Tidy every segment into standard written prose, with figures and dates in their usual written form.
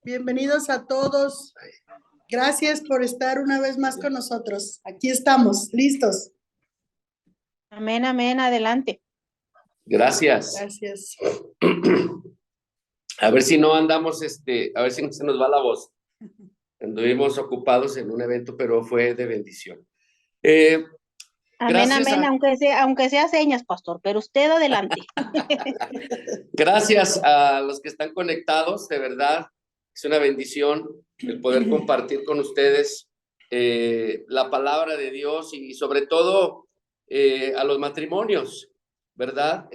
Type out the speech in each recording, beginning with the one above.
Bienvenidos a todos. Gracias por estar una vez más con nosotros. Aquí estamos, listos. Amén, amén, adelante. Gracias. Gracias. A ver si no andamos, a ver si no se nos va la voz. Anduvimos ocupados en un evento, pero fue de bendición. Amén, Gracias amén, a- aunque sea señas, pastor, pero usted adelante. Gracias a los que están conectados, de verdad, es una bendición el poder compartir con ustedes la palabra de Dios y sobre todo a los matrimonios, ¿verdad?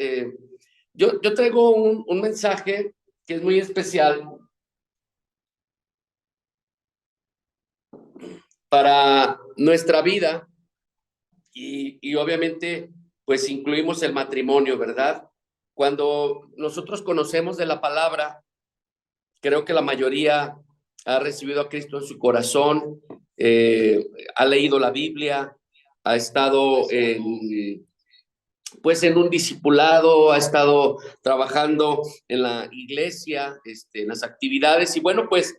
Yo traigo un mensaje que es muy especial para nuestra vida y obviamente pues incluimos el matrimonio, ¿verdad? Cuando nosotros conocemos de la palabra, creo que la mayoría ha recibido a Cristo en su corazón, ha leído la Biblia, ha estado pues en un discipulado, ha estado trabajando en la iglesia, en las actividades y bueno, pues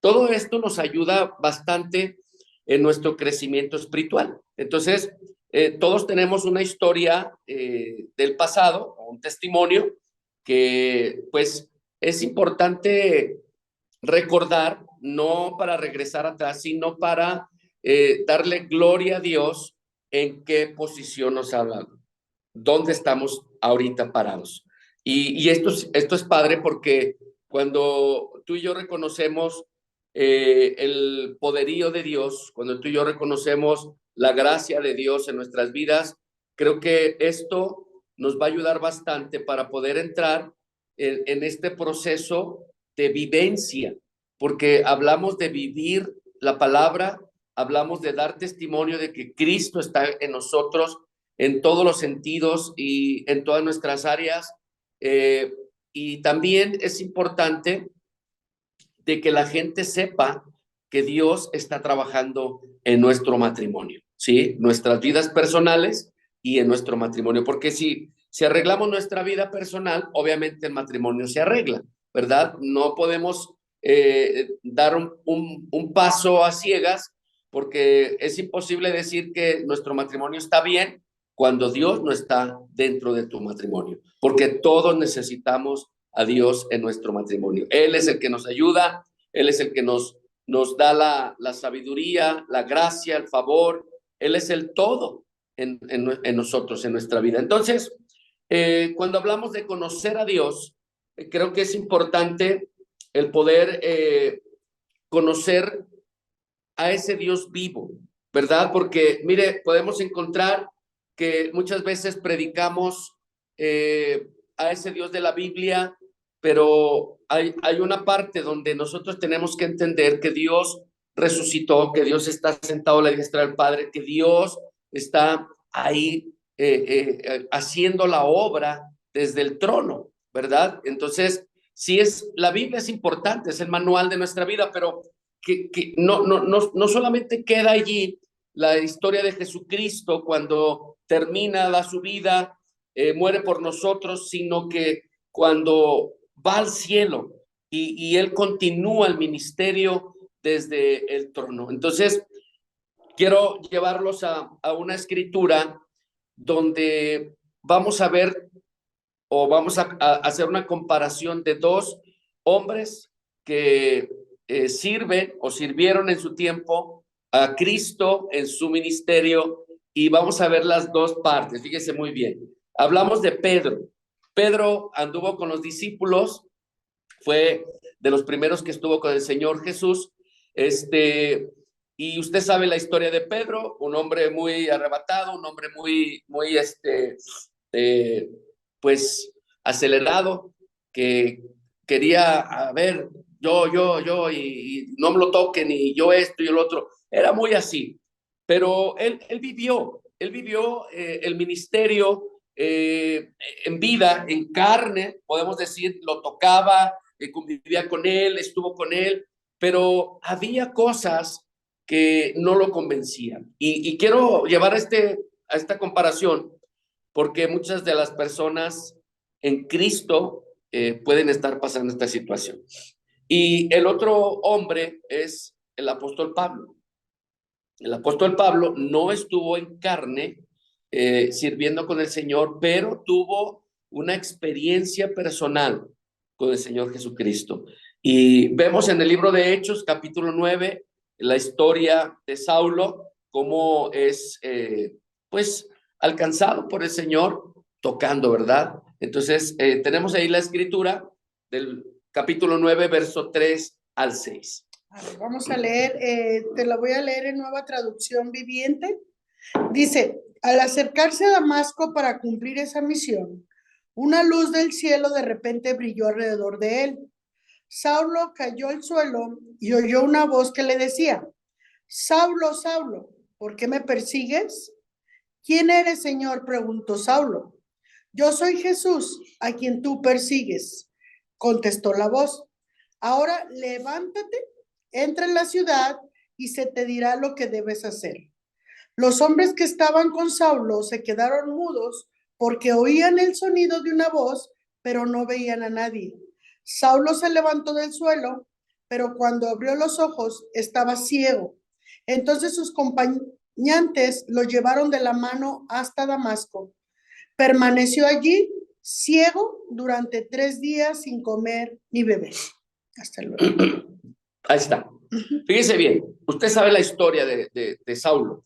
todo esto nos ayuda bastante en nuestro crecimiento espiritual. Entonces, todos tenemos una historia del pasado, un testimonio que pues es importante recordar, no para regresar atrás, sino para darle gloria a Dios en qué posición nos ha hablado, dónde estamos ahorita parados. Y esto es padre porque cuando tú y yo reconocemos el poderío de Dios, cuando tú y yo reconocemos la gracia de Dios en nuestras vidas, creo que esto nos va a ayudar bastante para poder entrar en este proceso de vivencia, porque hablamos de vivir la palabra, hablamos de dar testimonio de que Cristo está en nosotros en todos los sentidos y en todas nuestras áreas. Y también es importante de que la gente sepa que Dios está trabajando en nuestro matrimonio, ¿sí? Nuestras vidas personales y en nuestro matrimonio, porque si arreglamos nuestra vida personal, obviamente el matrimonio se arregla, ¿verdad? No podemos dar un paso a ciegas porque es imposible decir que nuestro matrimonio está bien cuando Dios no está dentro de tu matrimonio, porque todos necesitamos a Dios en nuestro matrimonio. Él es el que nos ayuda, Él es el que nos da la sabiduría, la gracia, el favor. Él es el todo en nosotros, en nuestra vida. Entonces, cuando hablamos de conocer a Dios, creo que es importante el poder conocer a ese Dios vivo, ¿verdad? Porque, mire, podemos encontrar que muchas veces predicamos a ese Dios de la Biblia, pero hay una parte donde nosotros tenemos que entender que Dios resucitó, que Dios está sentado a la diestra del Padre, que Dios está ahí haciendo la obra desde el trono, ¿verdad? Entonces, sí la Biblia es importante, es el manual de nuestra vida, pero que no solamente queda allí la historia de Jesucristo cuando termina su vida, muere por nosotros, sino que cuando va al cielo y Él continúa el ministerio desde el trono. Entonces, quiero llevarlos a una escritura donde vamos a ver o vamos a hacer una comparación de dos hombres que sirven o sirvieron en su tiempo a Cristo en su ministerio y vamos a ver las dos partes. Fíjese muy bien. Hablamos de Pedro. Pedro anduvo con los discípulos, fue de los primeros que estuvo con el Señor Jesús. Y usted sabe la historia de Pedro, un hombre muy arrebatado, un hombre muy pues acelerado, que quería, a ver, y no me lo toquen, y yo esto y el otro. Era muy así, pero él vivió el ministerio en vida, en carne, podemos decir, lo tocaba, convivía con él, estuvo con él, pero había cosas que no lo convencían. Y quiero llevar a esta comparación porque muchas de las personas en Cristo pueden estar pasando esta situación. Y el otro hombre es el apóstol Pablo. El apóstol Pablo no estuvo en carne sirviendo con el Señor, pero tuvo una experiencia personal con el Señor Jesucristo. Y vemos en el libro de Hechos, capítulo 9, la historia de Saulo, cómo es, pues, alcanzado por el Señor tocando, ¿verdad? Entonces, tenemos ahí la escritura del capítulo 9, verso 3 al 6. A ver, vamos a leer, te la voy a leer en Nueva Traducción Viviente. Dice, al acercarse a Damasco para cumplir esa misión, una luz del cielo de repente brilló alrededor de él. Saulo cayó al suelo y oyó una voz que le decía, Saulo, Saulo, ¿por qué me persigues? ¿Quién eres, Señor?, preguntó Saulo. Yo soy Jesús, a quien tú persigues, contestó la voz. Ahora levántate, entra en la ciudad y se te dirá lo que debes hacer. Los hombres que estaban con Saulo se quedaron mudos porque oían el sonido de una voz, pero no veían a nadie. Saulo se levantó del suelo, pero cuando abrió los ojos estaba ciego. Entonces sus acompañantes lo llevaron de la mano hasta Damasco. Permaneció allí ciego durante 3 días sin comer ni beber. Hasta luego. Ahí está. Fíjese bien, usted sabe la historia de Saulo.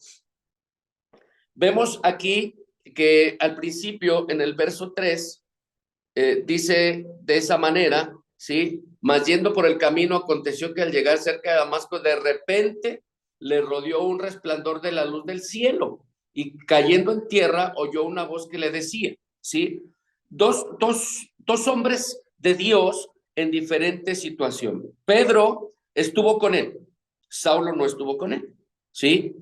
Vemos aquí que al principio, en el verso 3, dice de esa manera, ¿sí? Mas yendo por el camino, aconteció que al llegar cerca de Damasco, de repente le rodeó un resplandor de la luz del cielo, y cayendo en tierra, oyó una voz que le decía, ¿sí? Dos hombres de Dios en diferentes situaciones. Pedro estuvo con él, Saulo no estuvo con él, ¿sí?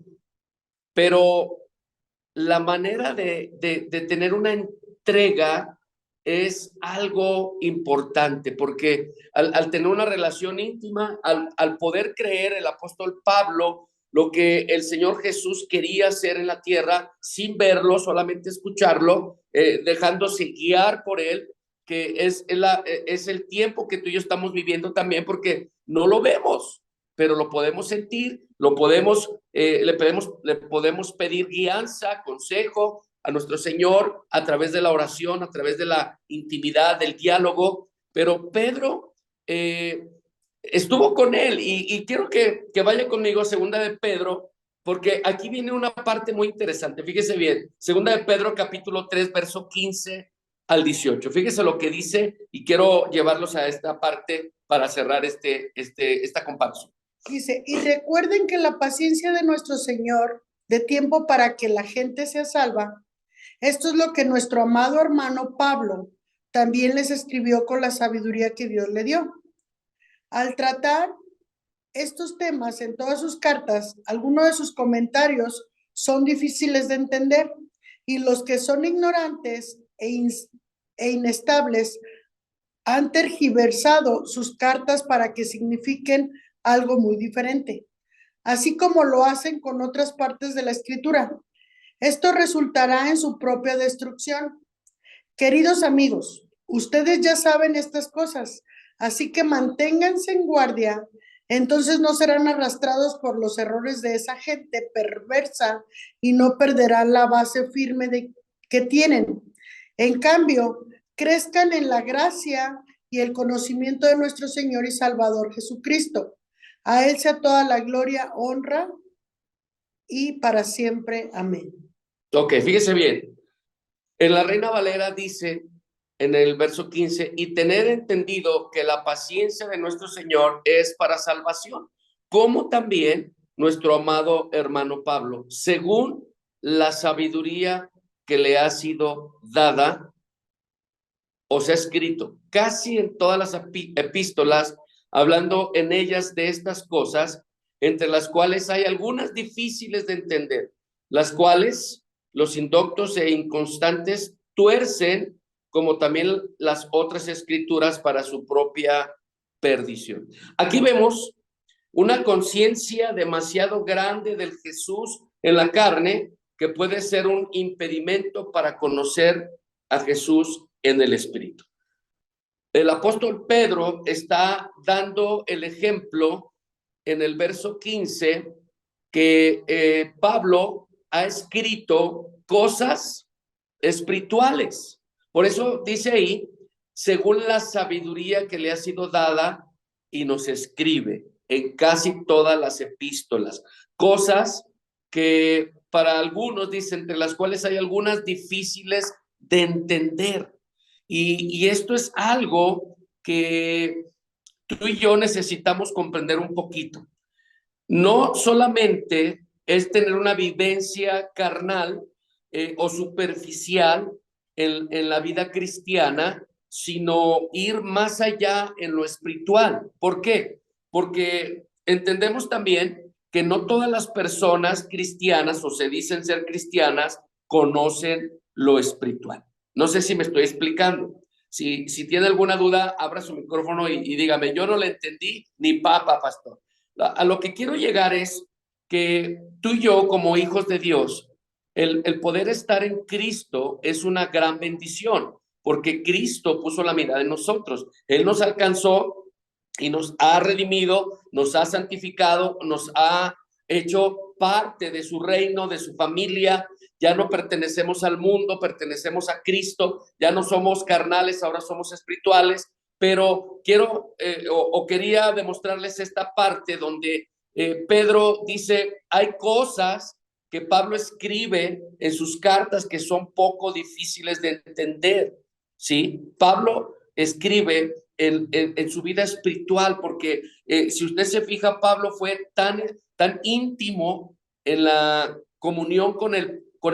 Pero la manera de tener una entrega es algo importante, porque al tener una relación íntima, al poder creer el apóstol Pablo lo que el Señor Jesús quería hacer en la tierra, sin verlo, solamente escucharlo, dejándose guiar por él, que es el tiempo que tú y yo estamos viviendo también, porque no lo vemos, pero lo podemos sentir, lo podemos, le podemos pedir guianza, consejo a nuestro Señor a través de la oración, a través de la intimidad, del diálogo. Pero Pedro estuvo con él, y quiero que vaya conmigo a segunda de Pedro, porque aquí viene una parte muy interesante. Fíjese bien, segunda de Pedro capítulo 3, verso 15 al 18. Fíjese lo que dice, y quiero llevarlos a esta parte para cerrar esta comparación. Dice, y recuerden que la paciencia de nuestro Señor, de tiempo para que la gente sea salva, esto es lo que nuestro amado hermano Pablo también les escribió con la sabiduría que Dios le dio. Al tratar estos temas en todas sus cartas, algunos de sus comentarios son difíciles de entender, y los que son ignorantes e inestables han tergiversado sus cartas para que signifiquen algo muy diferente, así como lo hacen con otras partes de la escritura. Esto resultará en su propia destrucción. Queridos amigos, ustedes ya saben estas cosas, así que manténganse en guardia, entonces no serán arrastrados por los errores de esa gente perversa y no perderán la base firme que tienen. En cambio, crezcan en la gracia y el conocimiento de nuestro Señor y Salvador Jesucristo. A Él sea toda la gloria, honra y para siempre. Amén. Ok, fíjese bien. En la Reina Valera dice en el verso 15, y tener entendido que la paciencia de nuestro Señor es para salvación, como también nuestro amado hermano Pablo, según la sabiduría que le ha sido dada, os ha escrito casi en todas las epístolas, hablando en ellas de estas cosas, entre las cuales hay algunas difíciles de entender, las cuales los indoctos e inconstantes tuercen, como también las otras escrituras, para su propia perdición. Aquí vemos una conciencia demasiado grande del Jesús en la carne, que puede ser un impedimento para conocer a Jesús en el Espíritu. El apóstol Pedro está dando el ejemplo en el verso 15 que Pablo ha escrito cosas espirituales. Por eso dice ahí, según la sabiduría que le ha sido dada, y nos escribe en casi todas las epístolas, cosas que para algunos, dice, entre las cuales hay algunas difíciles de entender. Y esto es algo que tú y yo necesitamos comprender un poquito. No solamente es tener una vivencia carnal o superficial en la vida cristiana, sino ir más allá en lo espiritual. ¿Por qué? Porque entendemos también que no todas las personas cristianas o se dicen ser cristianas conocen lo espiritual. No sé si me estoy explicando. Si tiene alguna duda, abra su micrófono y dígame, yo no le entendí ni papa, pastor. A lo que quiero llegar es que tú y yo, como hijos de Dios, el poder estar en Cristo es una gran bendición, porque Cristo puso la mirada en nosotros. Él nos alcanzó y nos ha redimido, nos ha santificado, nos ha hecho parte de su reino, de su familia. Ya no pertenecemos al mundo, pertenecemos a Cristo, ya no somos carnales, ahora somos espirituales. Pero quiero o quería demostrarles esta parte donde Pedro dice, hay cosas que Pablo escribe en sus cartas que son poco difíciles de entender, ¿sí? Pablo escribe en su vida espiritual, porque si usted se fija, Pablo fue tan íntimo en la comunión con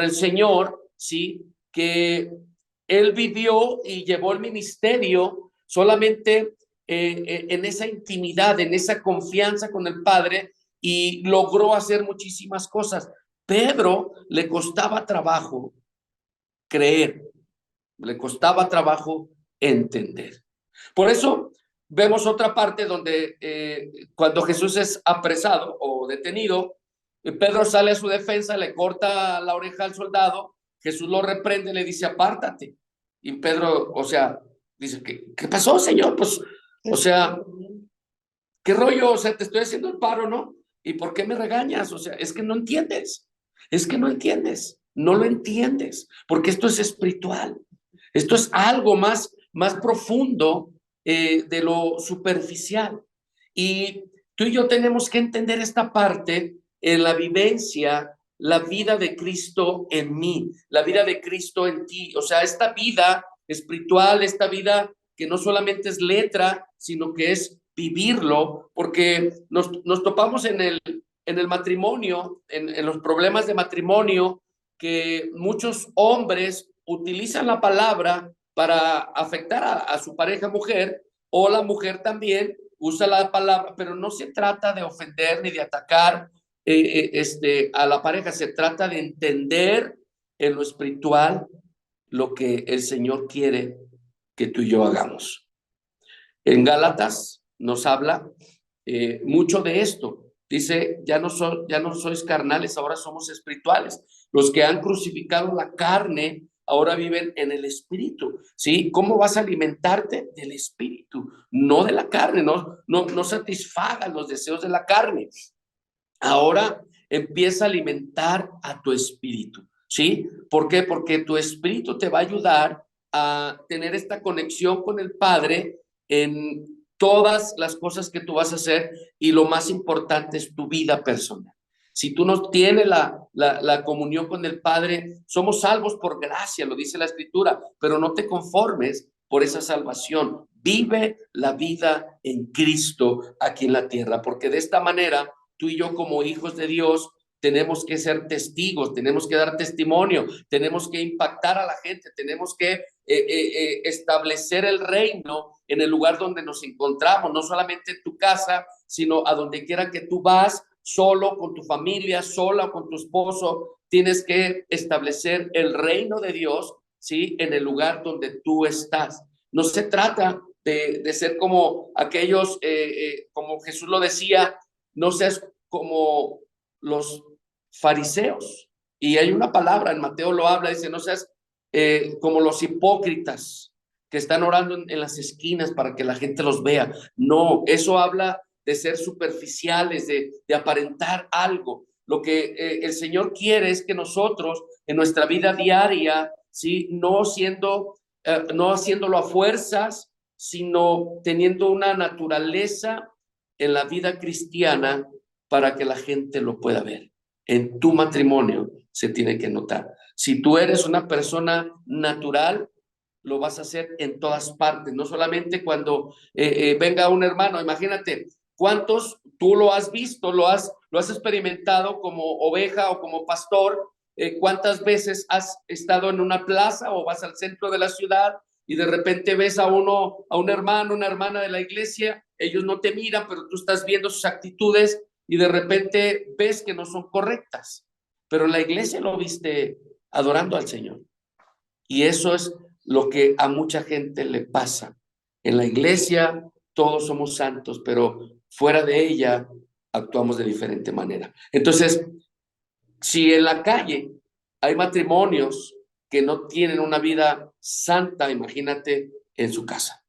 el Señor, ¿sí? Que él vivió y llevó el ministerio solamente en esa intimidad, en esa confianza con el Padre, y logró hacer muchísimas cosas. Pedro le costaba trabajo creer, le costaba trabajo entender. Por eso vemos otra parte donde cuando Jesús es apresado o detenido, Pedro sale a su defensa, le corta la oreja al soldado, Jesús lo reprende, le dice, apártate. Y Pedro, o sea, dice, ¿qué pasó, Señor? Pues, o sea, ¿qué rollo? O sea, te estoy haciendo el paro, ¿no? ¿Y por qué me regañas? O sea, es que no entiendes. Es que no entiendes. No lo entiendes. Porque esto es espiritual. Esto es algo más profundo de lo superficial. Y tú y yo tenemos que entender esta parte en la vivencia, la vida de Cristo en mí, la vida de Cristo en ti. O sea, esta vida espiritual, esta vida que no solamente es letra, sino que es vivirlo, porque nos topamos en el matrimonio, en los problemas de matrimonio, que muchos hombres utilizan la palabra para afectar a su pareja mujer, o la mujer también usa la palabra, pero no se trata de ofender ni de atacar a la pareja, se trata de entender en lo espiritual lo que el Señor quiere que tú y yo hagamos. En Gálatas nos habla mucho de esto. Dice, ya no sois carnales, ahora somos espirituales. Los que han crucificado la carne ahora viven en el espíritu, ¿sí? ¿Cómo vas a alimentarte? Del espíritu, no de la carne, no satisfagas los deseos de la carne. Ahora empieza a alimentar a tu espíritu, ¿sí? ¿Por qué? Porque tu espíritu te va a ayudar a tener esta conexión con el Padre en todas las cosas que tú vas a hacer, y lo más importante es tu vida personal. Si tú no tienes la comunión con el Padre, somos salvos por gracia, lo dice la Escritura, pero no te conformes por esa salvación. Vive la vida en Cristo aquí en la tierra, porque de esta manera tú y yo, como hijos de Dios, tenemos que ser testigos, tenemos que dar testimonio, tenemos que impactar a la gente, tenemos que establecer el reino en el lugar donde nos encontramos, no solamente en tu casa, sino a donde quiera que tú vas, solo, con tu familia, sola, con tu esposo. Tienes que establecer el reino de Dios, ¿sí? En el lugar donde tú estás. No se trata de ser como aquellos, como Jesús lo decía, no seas como los fariseos. Y hay una palabra, en Mateo lo habla, dice, no seas como los hipócritas, que están orando en las esquinas para que la gente los vea. No, eso habla de ser superficiales, de aparentar algo. Lo que el Señor quiere es que nosotros en nuestra vida diaria, ¿sí? No haciéndolo a fuerzas, sino teniendo una naturaleza en la vida cristiana para que la gente lo pueda ver. En tu matrimonio se tiene que notar. Si tú eres una persona natural, lo vas a hacer en todas partes, no solamente cuando venga un hermano. Imagínate, ¿cuántos tú lo has visto, lo has experimentado como oveja o como pastor? ¿Cuántas veces has estado en una plaza o vas al centro de la ciudad y de repente ves a un hermano, una hermana de la iglesia? Ellos no te miran, pero tú estás viendo sus actitudes y de repente ves que no son correctas, pero en la iglesia lo viste adorando al Señor. Y eso es lo que a mucha gente le pasa. En la iglesia todos somos santos, pero fuera de ella actuamos de diferente manera. Entonces, si en la calle hay matrimonios que no tienen una vida santa, imagínate en su casa.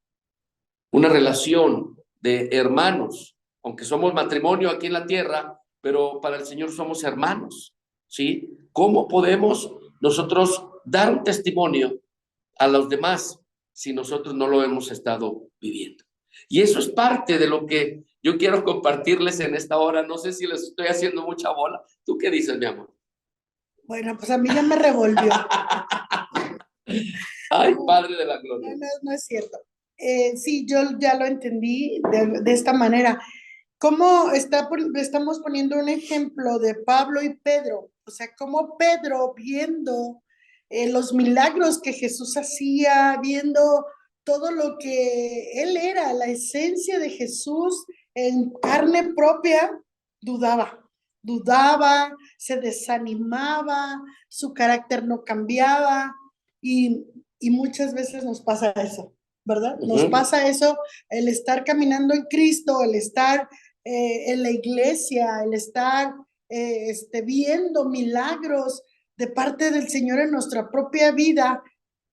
Una relación de hermanos, aunque somos matrimonio aquí en la tierra, pero para el Señor somos hermanos, ¿sí? ¿Cómo podemos nosotros dar un testimonio a los demás si nosotros no lo hemos estado viviendo? Y eso es parte de lo que yo quiero compartirles en esta hora. No sé si les estoy haciendo mucha bola. ¿Tú qué dices, mi amor? Bueno, pues a mí ya me revolvió. Ay, Padre de la gloria. No es cierto. Sí, yo ya lo entendí de esta manera. ¿Cómo estamos poniendo un ejemplo de Pablo y Pedro? O sea, cómo Pedro viendo los milagros que Jesús hacía, viendo todo lo que él era, la esencia de Jesús en carne propia, dudaba, se desanimaba, su carácter no cambiaba y muchas veces nos pasa eso, ¿verdad? Nos pasa eso, el estar caminando en Cristo, el estar en la iglesia, el estar viendo milagros de parte del Señor en nuestra propia vida.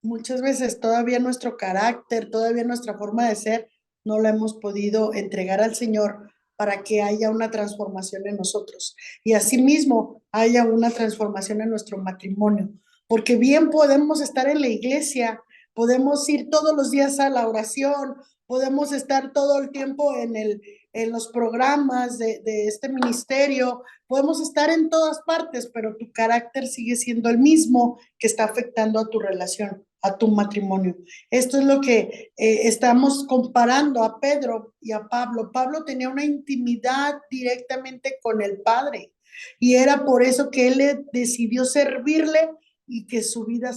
Muchas veces todavía nuestro carácter, todavía nuestra forma de ser, no la hemos podido entregar al Señor para que haya una transformación en nosotros y asimismo haya una transformación en nuestro matrimonio. Porque bien podemos estar en la iglesia, podemos ir todos los días a la oración, podemos estar todo el tiempo en los programas de este ministerio, podemos estar en todas partes, pero tu carácter sigue siendo el mismo que está afectando a tu relación, a tu matrimonio. Esto es lo que estamos comparando a Pedro y a Pablo. Pablo tenía una intimidad directamente con el Padre y era por eso que él decidió servirle y que su vida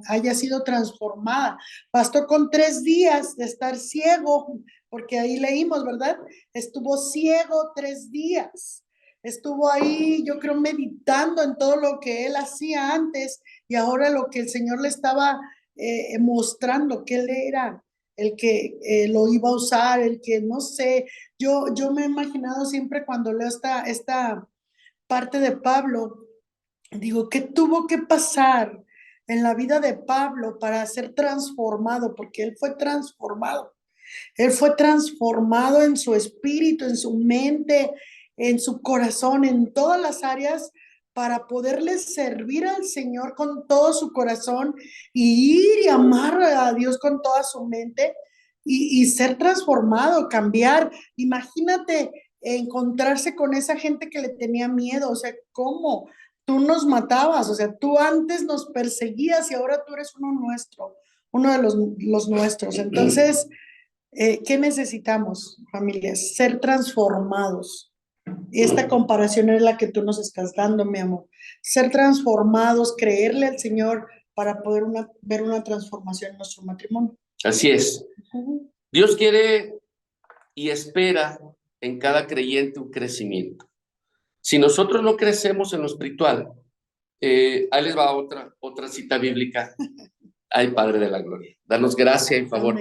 haya sido transformada. Bastó con 3 días de estar ciego, porque ahí leímos, ¿verdad? Estuvo ciego 3 días. Estuvo ahí, yo creo, meditando en todo lo que él hacía antes y ahora lo que el Señor le estaba mostrando, que él era el que lo iba a usar, el que, no sé, yo me he imaginado siempre cuando leo esta parte de Pablo, digo, ¿qué tuvo que pasar en la vida de Pablo para ser transformado? Porque él fue transformado. Él fue transformado en su espíritu, en su mente, en su corazón, en todas las áreas para poderle servir al Señor con todo su corazón y ir y amar a Dios con toda su mente y ser transformado, cambiar. Imagínate encontrarse con esa gente que le tenía miedo, o sea, ¿cómo? Tú nos matabas, o sea, tú antes nos perseguías y ahora tú eres uno nuestro, uno de los nuestros. Entonces, ¿qué necesitamos, familias? Ser transformados. Esta comparación es la que tú nos estás dando, mi amor. Ser transformados, creerle al Señor para poder ver una transformación en nuestro matrimonio. Así es. Dios quiere y espera en cada creyente un crecimiento. Si nosotros no crecemos en lo espiritual, ahí les va otra cita bíblica. Ay, Padre de la gloria, danos gracia y favor.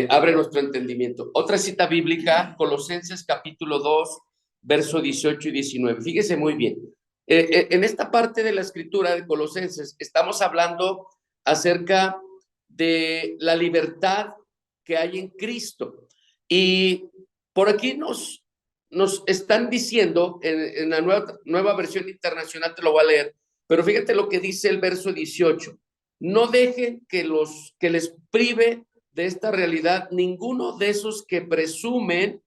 Abre nuestro entendimiento. Otra cita bíblica, Colosenses capítulo 2, verso 18 y 19. Fíjese muy bien. En esta parte de la escritura de Colosenses estamos hablando acerca de la libertad que hay en Cristo. Y por aquí nos están diciendo, en la nueva versión internacional, te lo voy a leer, pero fíjate lo que dice el verso 18. No dejen que les prive de esta realidad ninguno de esos que presumen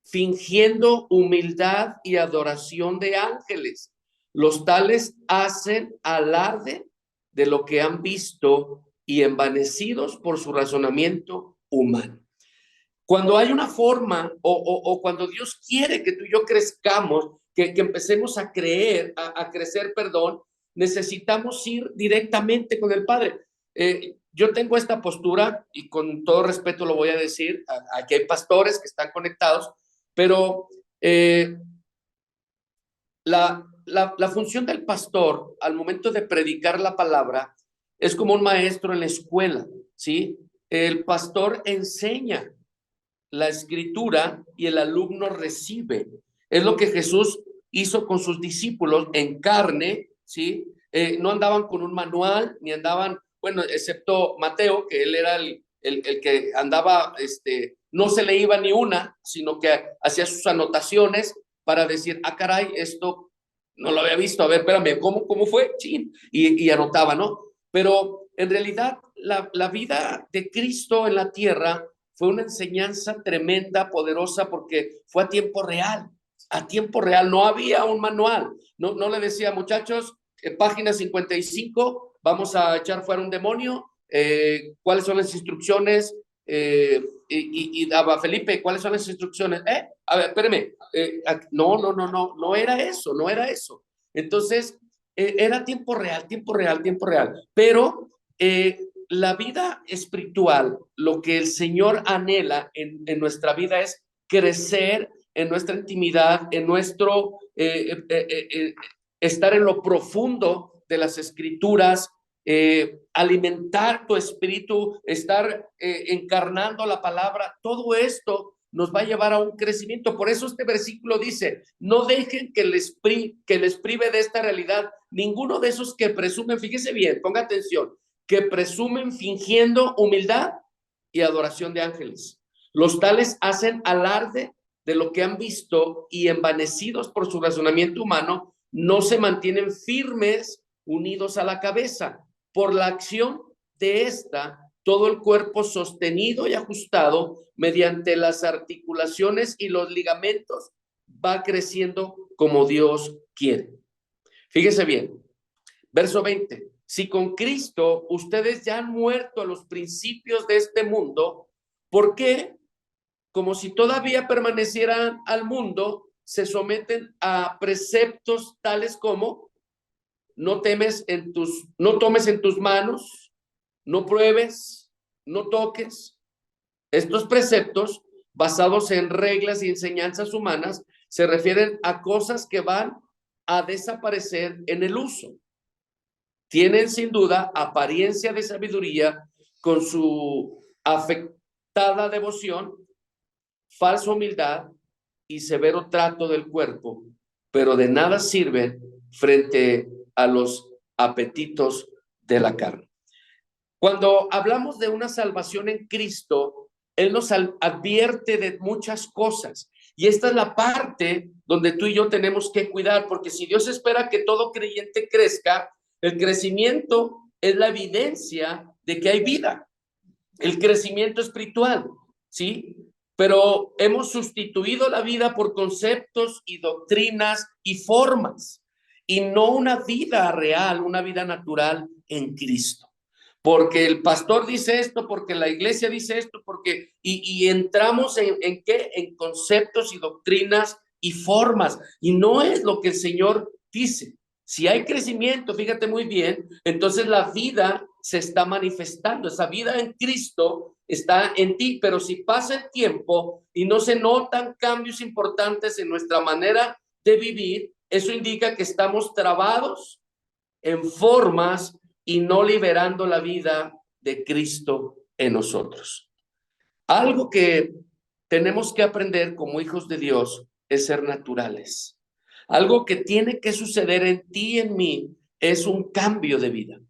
fingiendo humildad y adoración de ángeles. Los tales hacen alarde de lo que han visto y envanecidos por su razonamiento humano. Cuando hay una forma o cuando Dios quiere que tú y yo crezcamos, que empecemos a creer, a crecer, perdón, necesitamos ir directamente con el Padre. Yo tengo esta postura y con todo respeto lo voy a decir, aquí hay pastores que están conectados, pero la función del pastor al momento de predicar la palabra es como un maestro en la escuela, ¿sí? El pastor enseña la escritura y el alumno recibe. Es lo que Jesús hizo con sus discípulos en carne, ¿sí? No andaban con un manual, ni andaban, bueno, excepto Mateo, que él era el que andaba, no se le iba ni una, sino que hacía sus anotaciones para decir, ah, caray, esto no lo había visto, a ver, espérame, ¿cómo fue? Chin, y anotaba, ¿no? Pero en realidad la vida de Cristo en la tierra fue una enseñanza tremenda, poderosa, porque fue a tiempo real, no había un manual, no le decía, muchachos, página 55, vamos a echar fuera un demonio, ¿cuáles son las instrucciones? Y daba, Felipe, ¿cuáles son las instrucciones? A ver, espérame, no era eso. Entonces, era tiempo real, pero la vida espiritual, lo que el Señor anhela en nuestra vida es crecer en nuestra intimidad, en nuestro estar en lo profundo de las escrituras, alimentar tu espíritu, estar encarnando la palabra. Todo esto nos va a llevar a un crecimiento. Por eso este versículo dice, no dejen que les prive de esta realidad ninguno de esos que presumen, fíjese bien, ponga atención, que presumen fingiendo humildad y adoración de ángeles. Los tales hacen alarde de lo que han visto y envanecidos por su razonamiento humano, no se mantienen firmes, unidos a la cabeza. Por la acción de esta, todo el cuerpo sostenido y ajustado mediante las articulaciones y los ligamentos va creciendo como Dios quiere. Fíjese bien, verso 20. Si con Cristo ustedes ya han muerto a los principios de este mundo, ¿por qué? Como si todavía permanecieran al mundo, se someten a preceptos tales como no tomes en tus manos, no pruebes, no toques. Estos preceptos, basados en reglas y enseñanzas humanas, se refieren a cosas que van a desaparecer en el uso. Tienen sin duda apariencia de sabiduría con su afectada devoción, falsa humildad y severo trato del cuerpo, pero de nada sirven frente a los apetitos de la carne. Cuando hablamos de una salvación en Cristo, Él nos advierte de muchas cosas. Y esta es la parte donde tú y yo tenemos que cuidar, porque si Dios espera que todo creyente crezca, el crecimiento es la evidencia de que hay vida, el crecimiento espiritual, ¿sí? Pero hemos sustituido la vida por conceptos y doctrinas y formas, y no una vida real, una vida natural en Cristo. Porque el pastor dice esto, porque la iglesia dice esto, porque y entramos en qué, en conceptos y doctrinas y formas, y no es lo que el Señor dice. Si hay crecimiento, fíjate muy bien, entonces la vida se está manifestando, esa vida en Cristo está en ti, pero si pasa el tiempo y no se notan cambios importantes en nuestra manera de vivir, eso indica que estamos trabados en formas y no liberando la vida de Cristo en nosotros. Algo que tenemos que aprender como hijos de Dios es ser naturales. Algo que tiene que suceder en ti y en mí es un cambio de vida.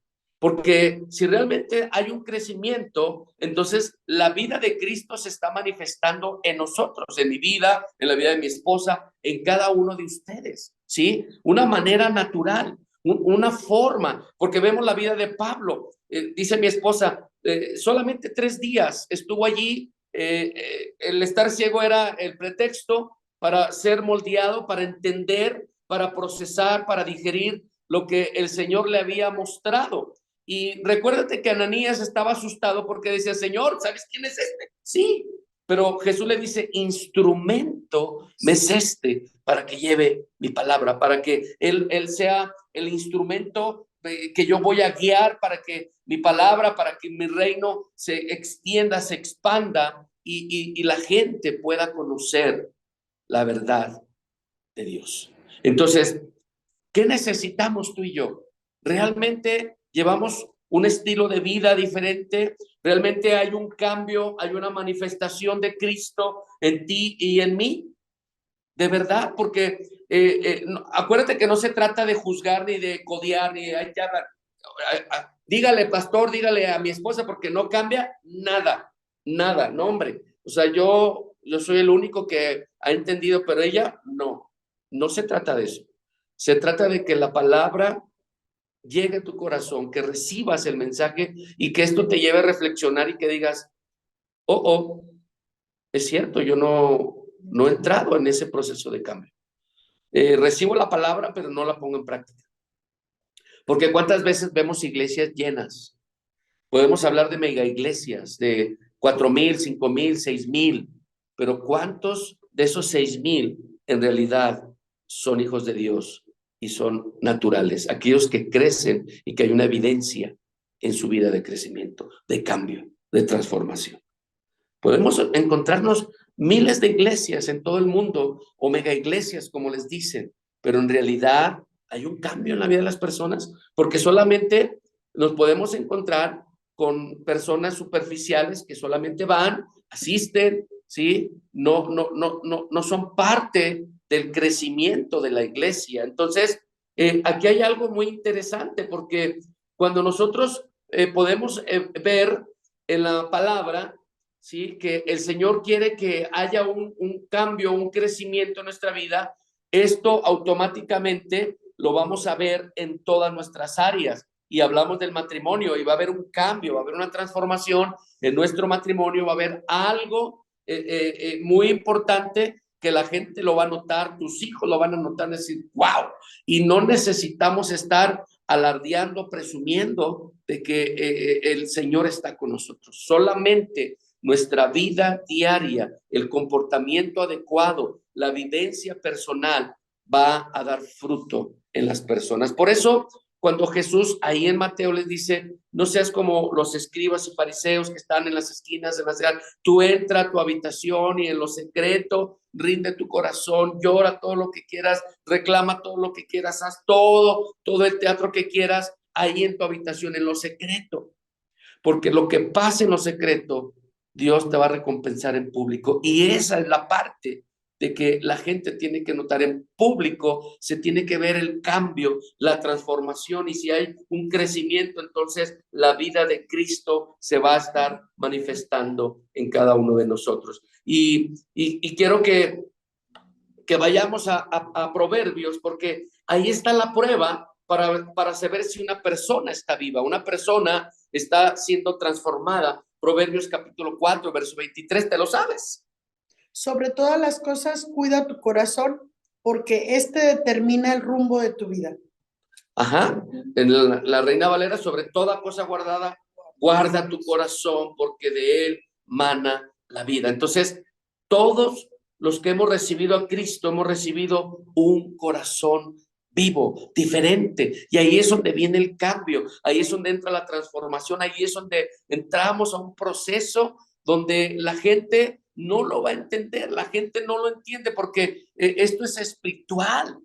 Porque si realmente hay un crecimiento, entonces la vida de Cristo se está manifestando en nosotros, en mi vida, en la vida de mi esposa, en cada uno de ustedes, ¿sí? Una manera natural, una forma, porque vemos la vida de Pablo. Dice mi esposa, solamente 3 días estuvo allí. El estar ciego era el pretexto para ser moldeado, para entender, para procesar, para digerir lo que el Señor le había mostrado. Y recuérdate que Ananías estaba asustado porque decía, Señor, ¿sabes quién es este? Sí, pero Jesús le dice, instrumento me es este para que lleve mi palabra, para que él sea el instrumento que yo voy a guiar, para que mi palabra, para que mi reino se extienda, se expanda y la gente pueda conocer la verdad de Dios. Entonces, ¿qué necesitamos tú y yo? ¿Realmente llevamos un estilo de vida diferente? ¿Realmente hay un cambio, hay una manifestación de Cristo en ti y en mí? De verdad, porque acuérdate que no se trata de juzgar ni de codiar, ni de, dígale, pastor, dígale a mi esposa, porque no cambia nada, nada, no, hombre. O sea, yo soy el único que ha entendido, pero ella no se trata de eso. Se trata de que la palabra llegue a tu corazón, que recibas el mensaje y que esto te lleve a reflexionar y que digas, oh, es cierto, yo no he entrado en ese proceso de cambio. Recibo la palabra, pero no la pongo en práctica. Porque ¿cuántas veces vemos iglesias llenas? Podemos hablar de mega iglesias, de 4,000, 5,000, 6,000, pero ¿cuántos de esos 6,000 en realidad son hijos de Dios y son naturales? Aquellos que crecen y que hay una evidencia en su vida de crecimiento, de cambio, de transformación. Podemos encontrarnos miles de iglesias en todo el mundo, o mega iglesias, como les dicen, pero en realidad hay un cambio en la vida de las personas, porque solamente nos podemos encontrar con personas superficiales que solamente van, asisten, ¿sí? No son parte del crecimiento de la iglesia. Entonces, aquí hay algo muy interesante, porque cuando nosotros podemos ver en la palabra, ¿sí? Que el Señor quiere que haya un cambio, un crecimiento en nuestra vida, esto automáticamente lo vamos a ver en todas nuestras áreas. Y hablamos del matrimonio y va a haber un cambio, va a haber una transformación en nuestro matrimonio, va a haber algo muy importante que la gente lo va a notar, tus hijos lo van a notar, decir, wow, y no necesitamos estar alardeando, presumiendo de que el Señor está con nosotros. Solamente nuestra vida diaria, el comportamiento adecuado, la vivencia personal va a dar fruto en las personas. Por eso, cuando Jesús ahí en Mateo les dice, no seas como los escribas y fariseos que están en las esquinas de la ciudad, tú entra a tu habitación y en lo secreto rinde tu corazón, llora todo lo que quieras, reclama todo lo que quieras, haz todo el teatro que quieras ahí en tu habitación, en lo secreto. Porque lo que pasa en lo secreto, Dios te va a recompensar en público. Y esa es la parte de que la gente tiene que notar en público, se tiene que ver el cambio, la transformación, y si hay un crecimiento, entonces la vida de Cristo se va a estar manifestando en cada uno de nosotros. Y quiero que vayamos a Proverbios, porque ahí está la prueba para saber si una persona está viva, una persona está siendo transformada. Proverbios capítulo 4, verso 23, ¿te lo sabes? Sobre todas las cosas, cuida tu corazón, porque este determina el rumbo de tu vida. Ajá, en la Reina Valera, sobre toda cosa guardada, guarda tu corazón, porque de él mana la vida. Entonces, todos los que hemos recibido a Cristo, hemos recibido un corazón vivo, diferente, y ahí es donde viene el cambio, ahí es donde entra la transformación, ahí es donde entramos a un proceso donde la gente no lo va a entender, la gente no lo entiende, porque esto es espiritual.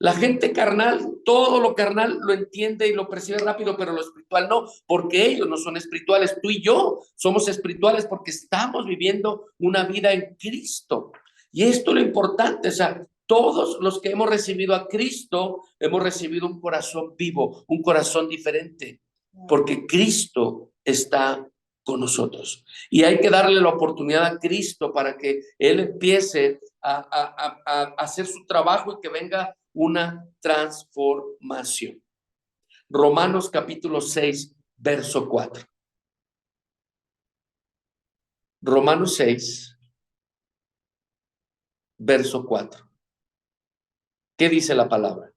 La gente carnal, todo lo carnal lo entiende y lo percibe rápido, pero lo espiritual no, porque ellos no son espirituales. Tú y yo somos espirituales porque estamos viviendo una vida en Cristo. Y esto es lo importante, o sea, todos los que hemos recibido a Cristo, hemos recibido un corazón vivo, un corazón diferente. porque Cristo está con nosotros. Y hay que darle la oportunidad a Cristo para que Él empiece a hacer su trabajo y que venga una transformación. Romanos capítulo 6, verso 4. Romanos 6, verso 4. ¿Qué dice la palabra?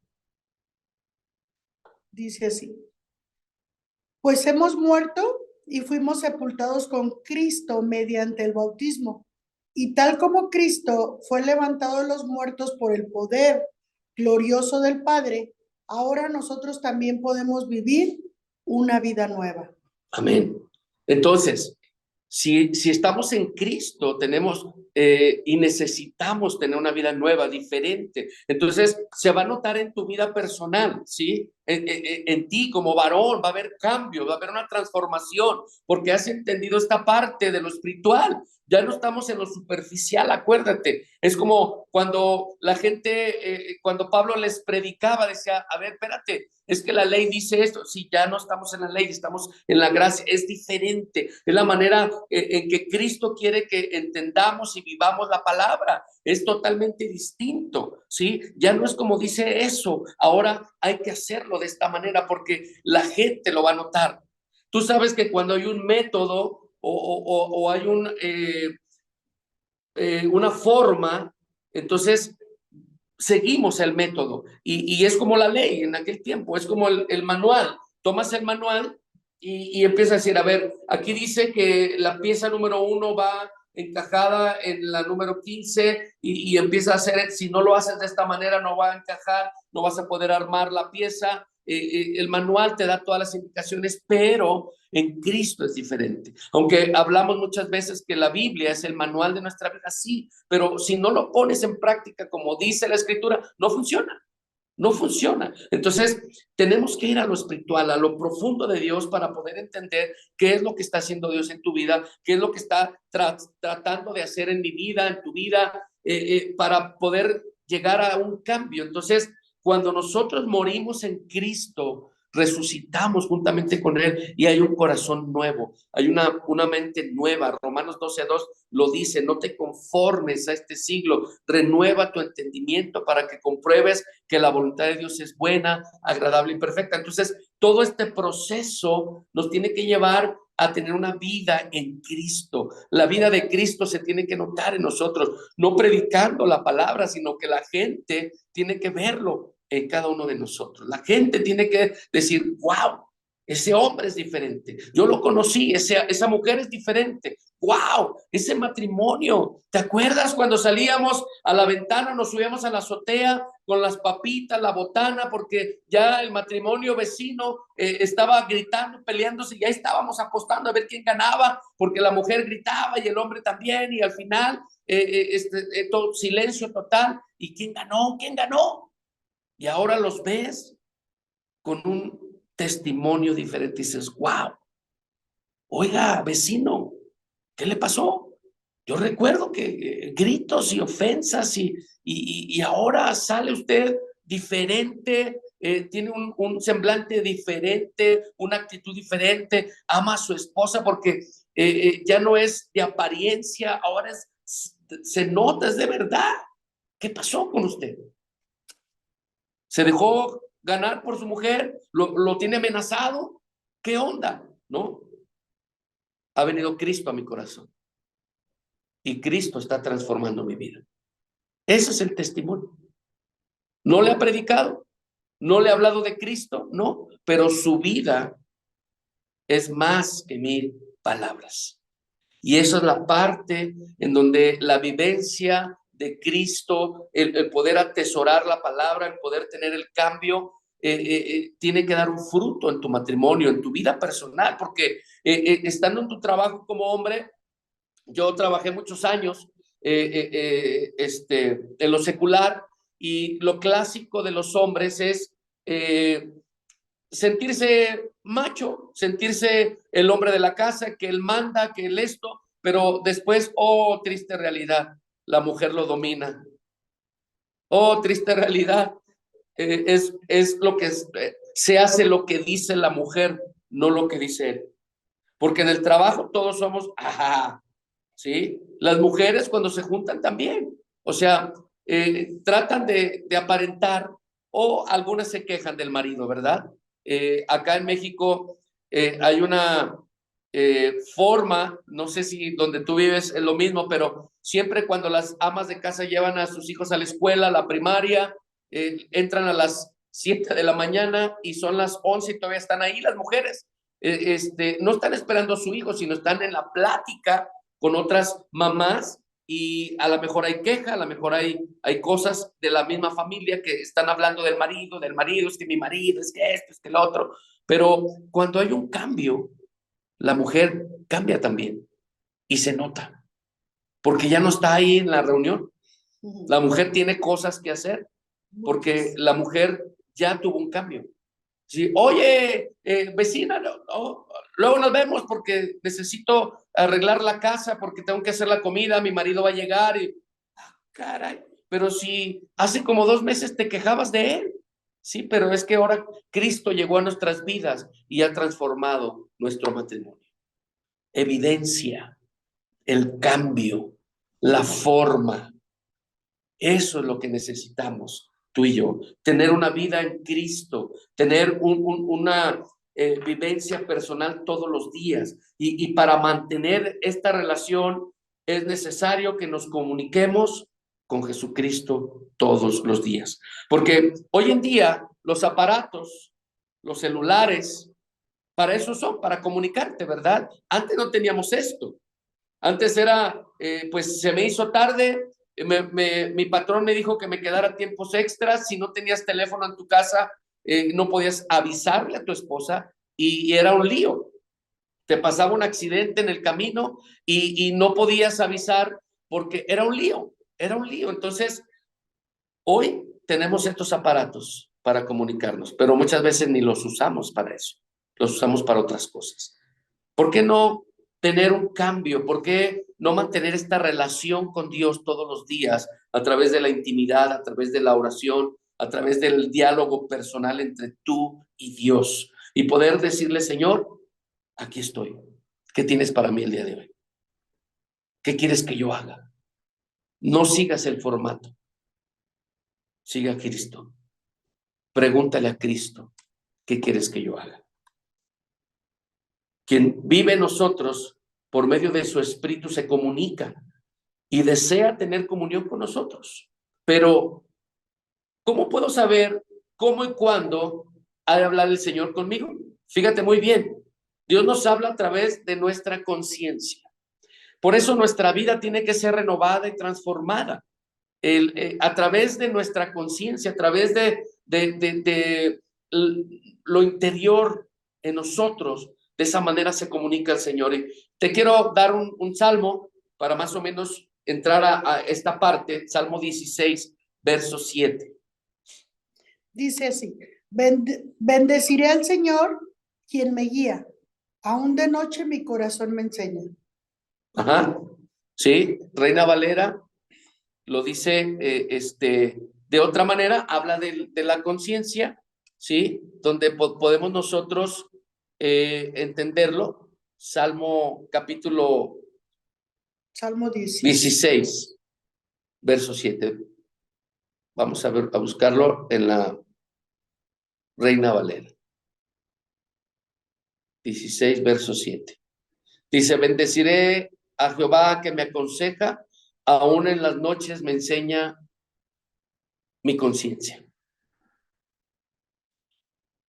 Dice así: pues hemos muerto y fuimos sepultados con Cristo mediante el bautismo. Y tal como Cristo fue levantado de los muertos por el poder glorioso del Padre, ahora nosotros también podemos vivir una vida nueva. Amén. Entonces, si estamos en Cristo, tenemos y necesitamos tener una vida nueva, diferente. Entonces, se va a notar en tu vida personal, ¿sí? En ti como varón va a haber cambio, va a haber una transformación, porque has entendido esta parte de lo espiritual. Ya no estamos en lo superficial, acuérdate. Es como cuando la gente, cuando Pablo les predicaba, decía, a ver, espérate, es que la ley dice esto. Si ya no estamos en la ley, estamos en la gracia, es diferente. Es la manera en que Cristo quiere que entendamos y vivamos la palabra. Es totalmente distinto, ¿sí? Ya no es como dice eso. Ahora hay que hacerlo de esta manera porque la gente lo va a notar. Tú sabes que cuando hay un método o hay una forma, entonces seguimos el método y es como la ley en aquel tiempo, es como el manual. Tomas el manual y empiezas a decir, a ver, aquí dice que la pieza número 1 va encajada en la número 15 y empieza a hacer, si no lo haces de esta manera no va a encajar, no vas a poder armar la pieza. El manual te da todas las indicaciones, pero en Cristo es diferente. Aunque hablamos muchas veces que la Biblia es el manual de nuestra vida, sí, pero si no lo pones en práctica como dice la Escritura, no funciona. No funciona. Entonces, tenemos que ir a lo espiritual, a lo profundo de Dios para poder entender qué es lo que está haciendo Dios en tu vida, qué es lo que está tratando de hacer en mi vida, en tu vida, para poder llegar a un cambio. Entonces, cuando nosotros morimos en Cristo, resucitamos juntamente con Él y hay un corazón nuevo, hay una mente nueva. Romanos 12:2 lo dice, no te conformes a este siglo, renueva tu entendimiento para que compruebes que la voluntad de Dios es buena, agradable y perfecta. Entonces, todo este proceso nos tiene que llevar a tener una vida en Cristo. La vida de Cristo se tiene que notar en nosotros, no predicando la palabra, sino que la gente tiene que verlo en cada uno de nosotros. La gente tiene que decir, wow, ese hombre es diferente. Yo lo conocí, esa mujer es diferente. ¡Wow! Ese matrimonio. ¿Te acuerdas cuando salíamos a la ventana, nos subíamos a la azotea con las papitas, la botana, porque ya el matrimonio vecino estaba gritando, peleándose, y ya estábamos apostando a ver quién ganaba, porque la mujer gritaba y el hombre también, y al final todo, silencio total. ¿Y quién ganó? ¿Quién ganó? Y ahora los ves con un testimonio diferente y dices, wow, oiga, vecino, ¿qué le pasó? Yo recuerdo que gritos y ofensas y ahora sale usted diferente, tiene un semblante diferente, una actitud diferente, ama a su esposa porque ya no es de apariencia, ahora se nota, es de verdad. ¿Qué pasó con usted? ¿Se dejó ganar por su mujer? ¿Lo tiene amenazado? ¿Qué onda? ¿No? Ha venido Cristo a mi corazón y Cristo está transformando mi vida. Ese es el testimonio. No le ha predicado, no le ha hablado de Cristo, no, pero su vida es más que 1000 palabras. Y esa es la parte en donde la vivencia de Cristo, el poder atesorar la palabra, el poder tener el cambio, tiene que dar un fruto en tu matrimonio, en tu vida personal, porque estando en tu trabajo como hombre, yo trabajé muchos años en lo secular y lo clásico de los hombres es sentirse macho, sentirse el hombre de la casa, que él manda, que él esto, pero después, oh, triste realidad, la mujer lo domina. Oh, triste realidad, es lo que se hace lo que dice la mujer, no lo que dice él. Porque en el trabajo todos somos, ajá, ¿sí? Las mujeres cuando se juntan también, o sea, tratan de aparentar, o algunas se quejan del marido, ¿verdad? Acá en México hay una forma, no sé si donde tú vives es lo mismo, pero siempre cuando las amas de casa llevan a sus hijos a la escuela, a la primaria, entran a las 7 de la mañana y son las 11 y todavía están ahí las mujeres. No están esperando a su hijo, sino están en la plática con otras mamás, y a lo mejor hay queja, a lo mejor hay cosas de la misma familia que están hablando del marido, es que mi marido, es que esto, es que el otro. Pero cuando hay un cambio, la mujer cambia también y se nota, porque ya no está ahí en la reunión. La mujer tiene cosas que hacer, porque la mujer ya tuvo un cambio. Sí, oye, vecina, luego nos vemos porque necesito arreglar la casa, porque tengo que hacer la comida, mi marido va a llegar y, caray, pero si hace como 2 meses te quejabas de él, sí, pero es que ahora Cristo llegó a nuestras vidas y ha transformado nuestro matrimonio. Evidencia el cambio, la forma. Eso es lo que necesitamos tú y yo, tener una vida en Cristo, tener una vivencia personal todos los días. Y para mantener esta relación es necesario que nos comuniquemos con Jesucristo todos los días. Porque hoy en día los aparatos, los celulares, para eso son, para comunicarte, ¿verdad? Antes no teníamos esto. Antes era, pues se me hizo tarde, mi patrón me dijo que me quedara tiempos extras. Si no tenías teléfono en tu casa, no podías avisarle a tu esposa, y era un lío. Te pasaba un accidente en el camino y no podías avisar porque era un lío, era un lío. Entonces, hoy tenemos estos aparatos para comunicarnos, pero muchas veces ni los usamos para eso, los usamos para otras cosas. ¿Por qué no tener un cambio? ¿Por qué no mantener esta relación con Dios todos los días a través de la intimidad, a través de la oración, a través del diálogo personal entre tú y Dios? Y poder decirle, Señor, aquí estoy. ¿Qué tienes para mí el día de hoy? ¿Qué quieres que yo haga? No sigas el formato. Siga a Cristo. Pregúntale a Cristo, ¿qué quieres que yo haga? Quien vive en nosotros, por medio de su Espíritu, se comunica y desea tener comunión con nosotros. Pero, ¿cómo puedo saber cómo y cuándo ha de hablar el Señor conmigo? Fíjate muy bien, Dios nos habla a través de nuestra conciencia. Por eso nuestra vida tiene que ser renovada y transformada. A través de nuestra conciencia, a través de lo interior en nosotros. De esa manera se comunica el Señor. Y te quiero dar un salmo para más o menos entrar a esta parte. Salmo 16, verso 7. Dice así: bendeciré al Señor, quien me guía. Aún de noche mi corazón me enseña. Ajá, sí, Reina Valera lo dice de otra manera, habla de la conciencia, ¿sí? Donde podemos nosotros entenderlo. Salmo 16, verso 7. Vamos a buscarlo en la Reina Valera. 16, verso 7. Dice: bendeciré a Jehová que me aconseja, aún en las noches me enseña mi conciencia.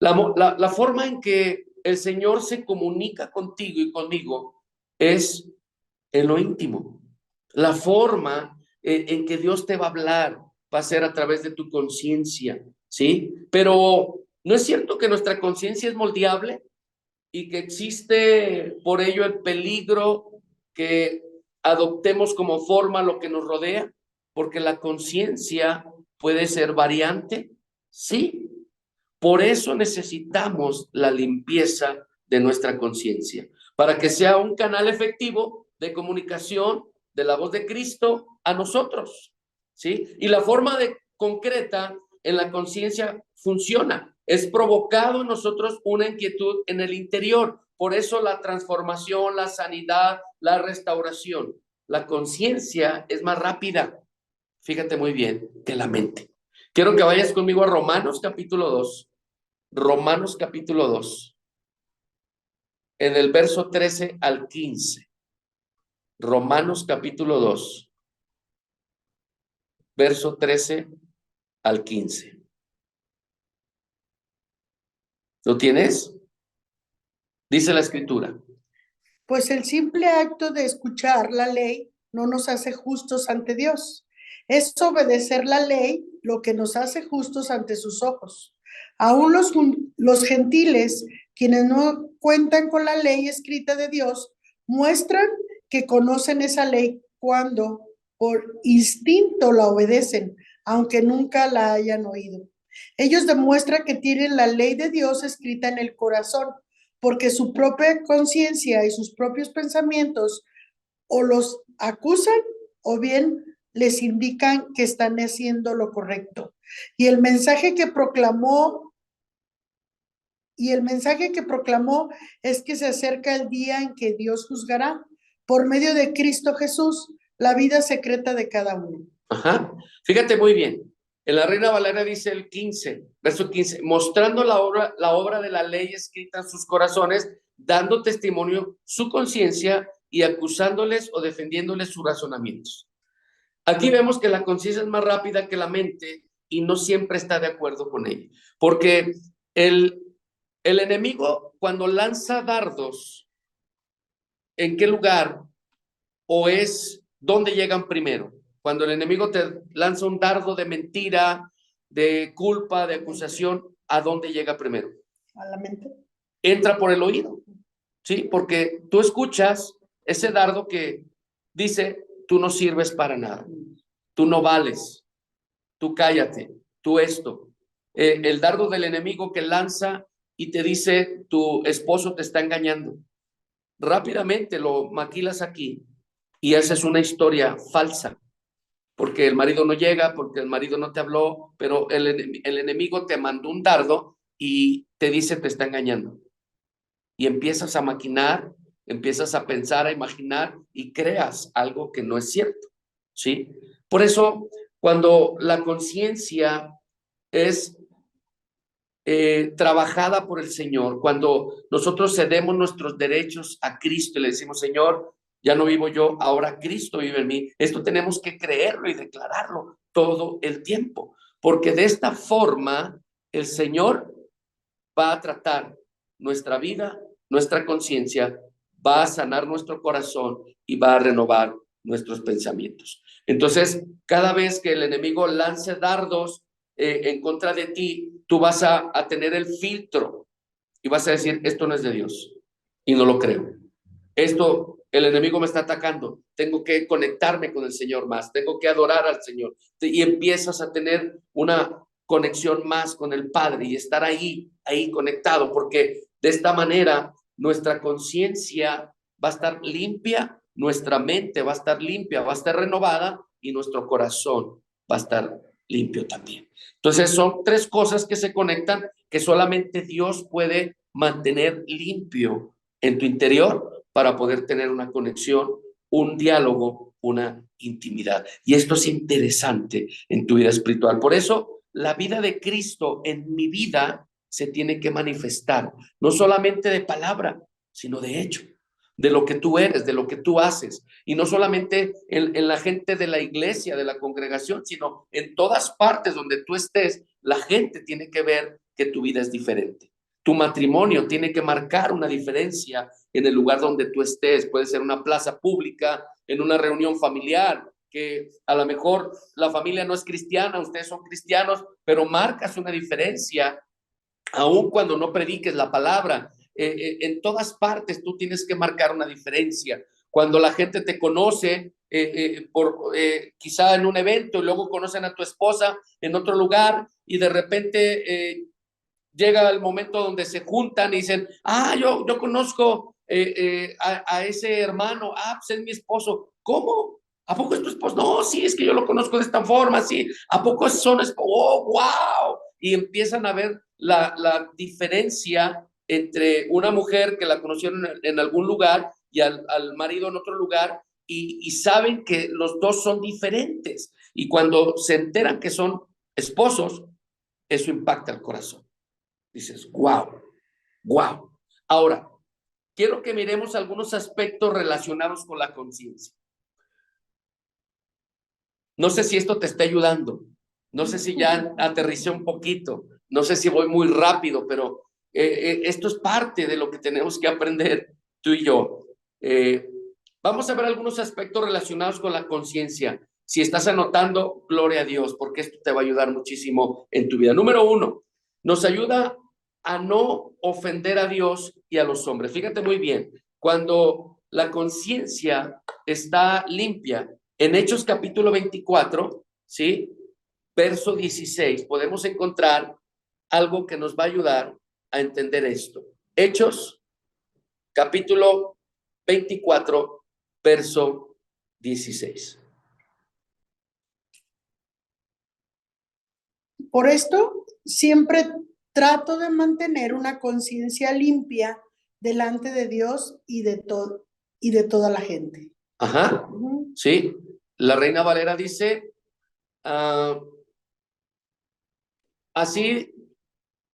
La forma en que el Señor se comunica contigo y conmigo es en lo íntimo. La forma en que Dios te va a hablar va a ser a través de tu conciencia, ¿sí? Pero ¿no es cierto que nuestra conciencia es moldeable y que existe por ello el peligro que adoptemos como forma lo que nos rodea? Porque la conciencia puede ser variante, sí. Por eso necesitamos la limpieza de nuestra conciencia, para que sea un canal efectivo de comunicación de la voz de Cristo a nosotros, ¿sí? Y la forma concreta en la conciencia funciona. Es provocado en nosotros una inquietud en el interior. Por eso la transformación, la sanidad, la restauración. La conciencia es más rápida, fíjate muy bien, que la mente. Quiero que vayas conmigo a Romanos capítulo 2. Romanos capítulo 2. En el verso 13 al 15. Romanos capítulo 2. Verso 13 al 15. ¿Lo tienes? Dice la escritura. Pues el simple acto de escuchar la ley no nos hace justos ante Dios. Es obedecer la ley lo que nos hace justos ante sus ojos. Aún los gentiles, quienes no cuentan con la ley escrita de Dios, muestran que conocen esa ley cuando por instinto la obedecen, aunque nunca la hayan oído. Ellos demuestran que tienen la ley de Dios escrita en el corazón, porque su propia conciencia y sus propios pensamientos o los acusan o bien les indican que están haciendo lo correcto. Y el mensaje que proclamó es que se acerca el día en que Dios juzgará por medio de Cristo Jesús la vida secreta de cada uno. Ajá. Fíjate muy bien. En la Reina Valera dice el 15, verso 15, mostrando la obra de la ley escrita en sus corazones, dando testimonio su conciencia y acusándoles o defendiéndoles sus razonamientos. Aquí vemos que la conciencia es más rápida que la mente y no siempre está de acuerdo con ella. Porque el enemigo, cuando lanza dardos, ¿en qué lugar o es dónde llegan primero? Cuando el enemigo te lanza un dardo de mentira, de culpa, de acusación, ¿a dónde llega primero? A la mente. Entra por el oído, ¿sí? Porque tú escuchas ese dardo que dice, tú no sirves para nada, tú no vales, tú cállate, tú esto. El dardo del enemigo que lanza y te dice, tu esposo te está engañando. Rápidamente lo maquilas aquí y haces una historia falsa. Porque el marido no llega, porque el marido no te habló, pero el enemigo te mandó un dardo y te dice te está engañando. Y empiezas a maquinar, empiezas a pensar, a imaginar y creas algo que no es cierto, ¿sí? Por eso, cuando la conciencia es trabajada por el Señor, cuando nosotros cedemos nuestros derechos a Cristo y le decimos, Señor, ya no vivo yo, ahora Cristo vive en mí. Esto tenemos que creerlo y declararlo todo el tiempo, porque de esta forma el Señor va a tratar nuestra vida, nuestra conciencia, va a sanar nuestro corazón y va a renovar nuestros pensamientos. Entonces, cada vez que el enemigo lance dardos en contra de ti, tú vas a tener el filtro y vas a decir, esto no es de Dios y no lo creo. Esto, el enemigo me está atacando, tengo que conectarme con el Señor más, tengo que adorar al Señor. Y empiezas a tener una conexión más con el Padre y estar ahí conectado, porque de esta manera nuestra conciencia va a estar limpia, nuestra mente va a estar limpia, va a estar renovada y nuestro corazón va a estar limpio también. Entonces son tres cosas que se conectan que solamente Dios puede mantener limpio en tu interior para poder tener una conexión, un diálogo, una intimidad. Y esto es interesante en tu vida espiritual. Por eso la vida de Cristo en mi vida se tiene que manifestar, no solamente de palabra, sino de hecho, de lo que tú eres, de lo que tú haces. Y no solamente en la gente de la iglesia, de la congregación, sino en todas partes donde tú estés, la gente tiene que ver que tu vida es diferente. Tu matrimonio tiene que marcar una diferencia en el lugar donde tú estés. Puede ser una plaza pública, en una reunión familiar, que a lo mejor la familia no es cristiana, ustedes son cristianos, pero marcas una diferencia, aun cuando no prediques la palabra. En todas partes tú tienes que marcar una diferencia. Cuando la gente te conoce, quizá en un evento, y luego conocen a tu esposa en otro lugar, y de repente llega el momento donde se juntan y dicen, yo conozco a ese hermano, pues es mi esposo. ¿Cómo? ¿A poco es tu esposo? No, sí, es que yo lo conozco de esta forma, sí. ¿A poco son esposos? ¡Oh, wow! Y empiezan a ver la diferencia entre una mujer que la conocieron en algún lugar y al marido en otro lugar, y saben que los dos son diferentes. Y cuando se enteran que son esposos, eso impacta el corazón. Dices, wow, wow. Ahora, quiero que miremos algunos aspectos relacionados con la conciencia. No sé si esto te está ayudando. No sé si ya aterricé un poquito. No sé si voy muy rápido, pero esto es parte de lo que tenemos que aprender tú y yo. Vamos a ver algunos aspectos relacionados con la conciencia. Si estás anotando, gloria a Dios, porque esto te va a ayudar muchísimo en tu vida. Número 1, nos ayuda a no ofender a Dios y a los hombres. Fíjate muy bien, cuando la conciencia está limpia, en Hechos capítulo 24, ¿sí? Verso 16, podemos encontrar algo que nos va a ayudar a entender esto. Hechos capítulo 24, verso 16. Por esto, siempre trato de mantener una conciencia limpia delante de Dios y de toda la gente. Ajá, sí. La Reina Valera dice, así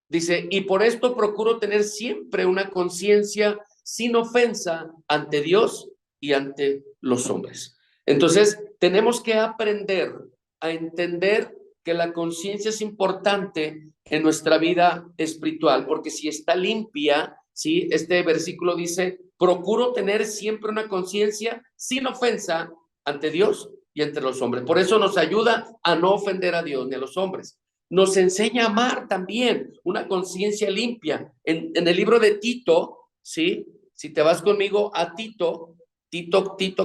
dice, y por esto procuro tener siempre una conciencia sin ofensa ante Dios y ante los hombres. Entonces, tenemos que aprender a entender que la conciencia es importante en nuestra vida espiritual, porque si está limpia, ¿sí? Este versículo dice, procuro tener siempre una conciencia sin ofensa ante Dios y entre los hombres. Por eso nos ayuda a no ofender a Dios ni a los hombres. Nos enseña a amar también, una conciencia limpia. En el libro de Tito, ¿sí? Si te vas conmigo a Tito,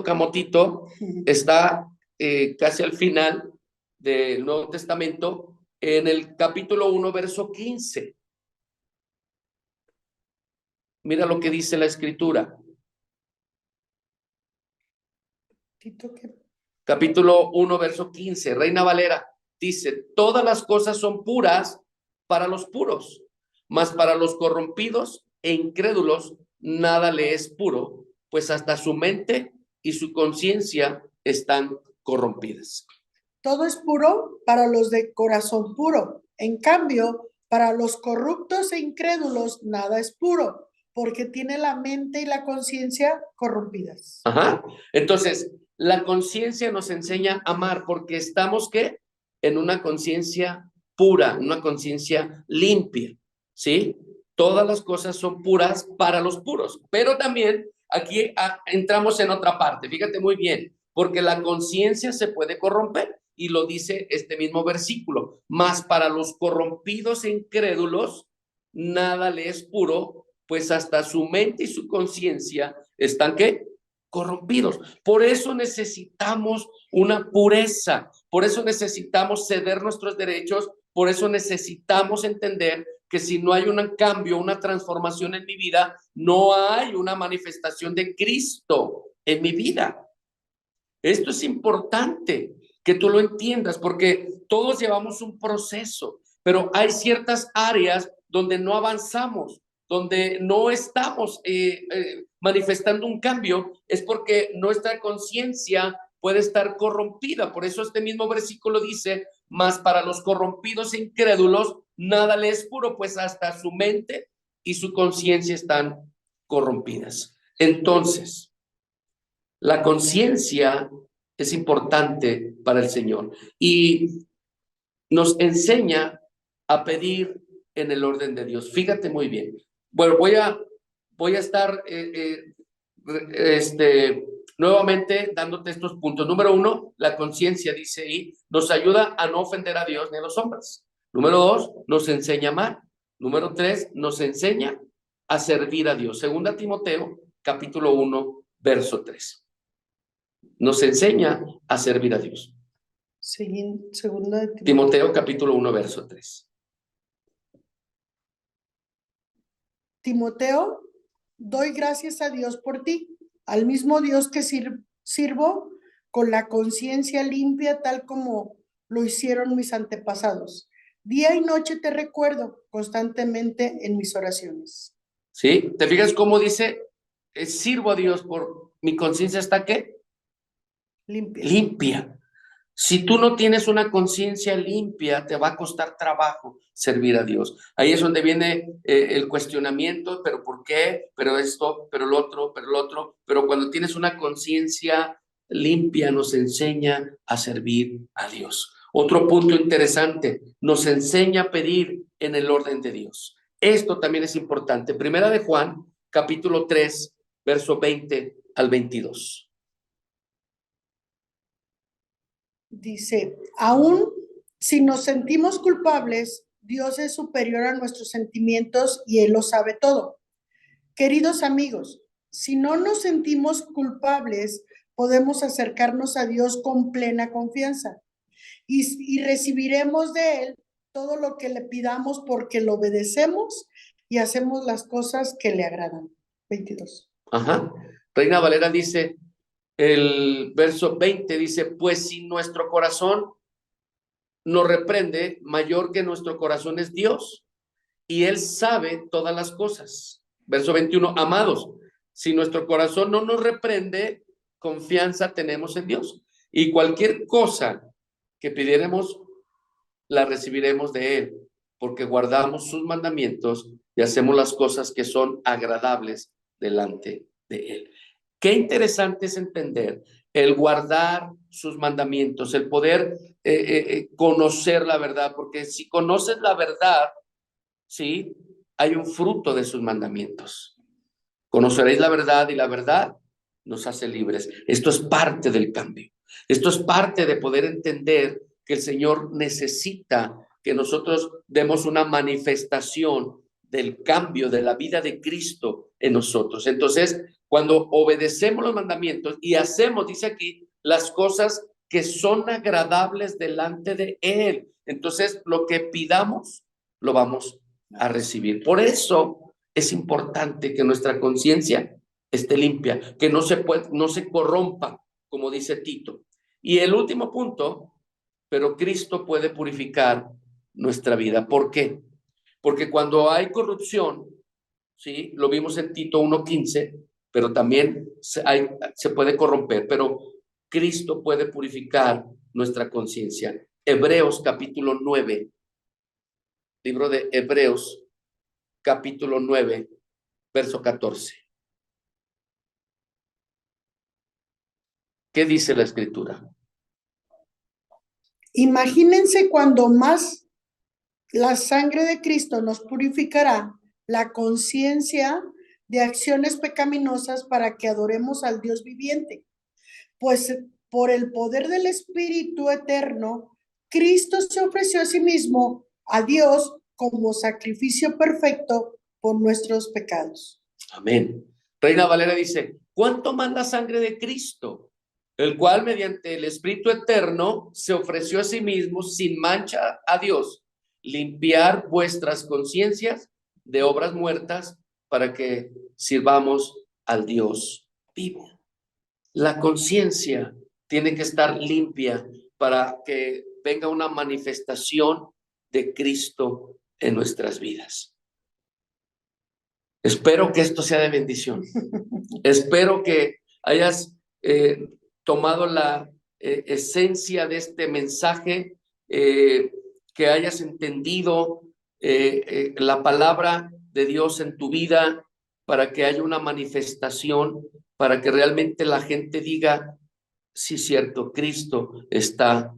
Camotito, está casi al final del Nuevo Testamento, en el capítulo 1, verso 15. Mira lo que dice la Escritura. Capítulo 1, verso 15, Reina Valera. Dice, todas las cosas son puras para los puros, mas para los corrompidos e incrédulos nada le es puro, pues hasta su mente y su conciencia están corrompidas. Todo es puro para los de corazón puro. En cambio, para los corruptos e incrédulos nada es puro, porque tiene la mente y la conciencia corrompidas. Ajá. Entonces, la conciencia nos enseña a amar porque estamos, ¿qué? En una conciencia pura, una conciencia limpia, ¿sí? Todas las cosas son puras para los puros, pero también aquí entramos en otra parte, fíjate muy bien, porque la conciencia se puede corromper y lo dice este mismo versículo, mas para los corrompidos e incrédulos nada le es puro, pues hasta su mente y su conciencia están, ¿qué? Corrompidos. Por eso necesitamos una pureza, por eso necesitamos ceder nuestros derechos, por eso necesitamos entender que si no hay un cambio, una transformación en mi vida, no hay una manifestación de Cristo en mi vida. Esto es importante que tú lo entiendas porque todos llevamos un proceso, pero hay ciertas áreas donde no avanzamos, donde no estamos manifestando un cambio, es porque nuestra conciencia puede estar corrompida. Por eso este mismo versículo dice, mas para los corrompidos e incrédulos nada le es puro, pues hasta su mente y su conciencia están corrompidas. Entonces, la conciencia es importante para el Señor y nos enseña a pedir en el orden de Dios. Fíjate muy bien. Bueno, voy a estar nuevamente dándote estos puntos. Número 1, la conciencia, dice ahí, nos ayuda a no ofender a Dios ni a los hombres. Número 2, nos enseña a amar. Número 3, nos enseña a servir a Dios. Segunda Timoteo, capítulo 1, verso 3. Nos enseña a servir a Dios. Segunda de Timoteo capítulo 1, verso 3. Timoteo, doy gracias a Dios por ti, al mismo Dios que sirvo con la conciencia limpia tal como lo hicieron mis antepasados. Día y noche te recuerdo constantemente en mis oraciones. ¿Sí? ¿Te fijas cómo dice? Sirvo a Dios por mi conciencia, ¿está qué? Limpia. Limpia. Si tú no tienes una conciencia limpia, te va a costar trabajo servir a Dios. Ahí es donde viene el cuestionamiento, pero ¿por qué? Pero esto, pero lo otro, pero lo otro. Pero cuando tienes una conciencia limpia, nos enseña a servir a Dios. Otro punto interesante, nos enseña a pedir en el orden de Dios. Esto también es importante. Primera de Juan, capítulo 3, verso 20 al 22. Dice, aún si nos sentimos culpables, Dios es superior a nuestros sentimientos y Él lo sabe todo. Queridos amigos, si no nos sentimos culpables, podemos acercarnos a Dios con plena confianza y recibiremos de Él todo lo que le pidamos porque lo obedecemos y hacemos las cosas que le agradan. 22. Ajá. Reina Valera dice, el verso 20 dice, pues si nuestro corazón nos reprende, mayor que nuestro corazón es Dios, y Él sabe todas las cosas. Verso 21, amados, si nuestro corazón no nos reprende, confianza tenemos en Dios. Y cualquier cosa que pidiéramos, la recibiremos de Él, porque guardamos sus mandamientos y hacemos las cosas que son agradables delante de Él. Qué interesante es entender el guardar sus mandamientos, el poder conocer la verdad, porque si conoces la verdad, ¿sí? Hay un fruto de sus mandamientos. Conoceréis la verdad y la verdad nos hace libres. Esto es parte del cambio. Esto es parte de poder entender que el Señor necesita que nosotros demos una manifestación del cambio de la vida de Cristo en nosotros. Entonces, cuando obedecemos los mandamientos y hacemos, dice aquí, las cosas que son agradables delante de Él, entonces lo que pidamos lo vamos a recibir. Por eso es importante que nuestra conciencia esté limpia, que no se corrompa, como dice Tito. Y el último punto, pero Cristo puede purificar nuestra vida. ¿Por qué? Porque cuando hay corrupción, ¿sí? Lo vimos en Tito 1:15, pero también se puede corromper, pero Cristo puede purificar nuestra conciencia. Hebreos capítulo 9, libro de Hebreos capítulo 9, verso 14. ¿Qué dice la escritura? Imagínense cuando más la sangre de Cristo nos purificará la conciencia de acciones pecaminosas para que adoremos al Dios viviente. Pues por el poder del Espíritu eterno, Cristo se ofreció a sí mismo a Dios como sacrificio perfecto por nuestros pecados. Amén. Reina Valera dice, ¿cuánto más la sangre de Cristo? El cual mediante el Espíritu eterno se ofreció a sí mismo sin mancha a Dios, limpiar vuestras conciencias de obras muertas para que sirvamos al Dios vivo. La conciencia tiene que estar limpia para que venga una manifestación de Cristo en nuestras vidas. Espero que esto sea de bendición. Espero que hayas tomado la esencia de este mensaje, que hayas entendido la palabra de Dios en tu vida para que haya una manifestación, para que realmente la gente diga, sí, cierto, Cristo está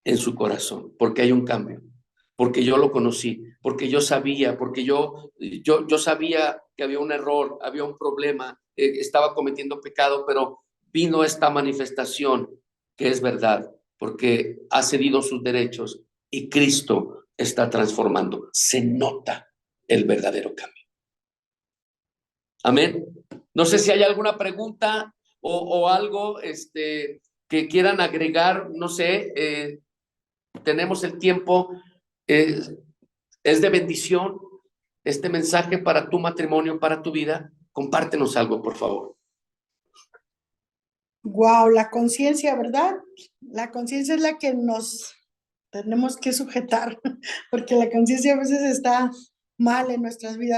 en su corazón, porque hay un cambio, porque yo lo conocí, porque yo sabía, porque yo sabía que había un error, había un problema, estaba cometiendo pecado, pero vino esta manifestación que es verdad, porque ha cedido sus derechos y Cristo está transformando. Se nota el verdadero cambio. Amén. No sé si hay alguna pregunta o algo que quieran agregar, no sé, tenemos el tiempo, es de bendición este mensaje para tu matrimonio, para tu vida. Compártenos algo, por favor. Wow, la conciencia, ¿verdad? La conciencia es la que nos tenemos que sujetar, porque la conciencia a veces está mal en nuestras vidas.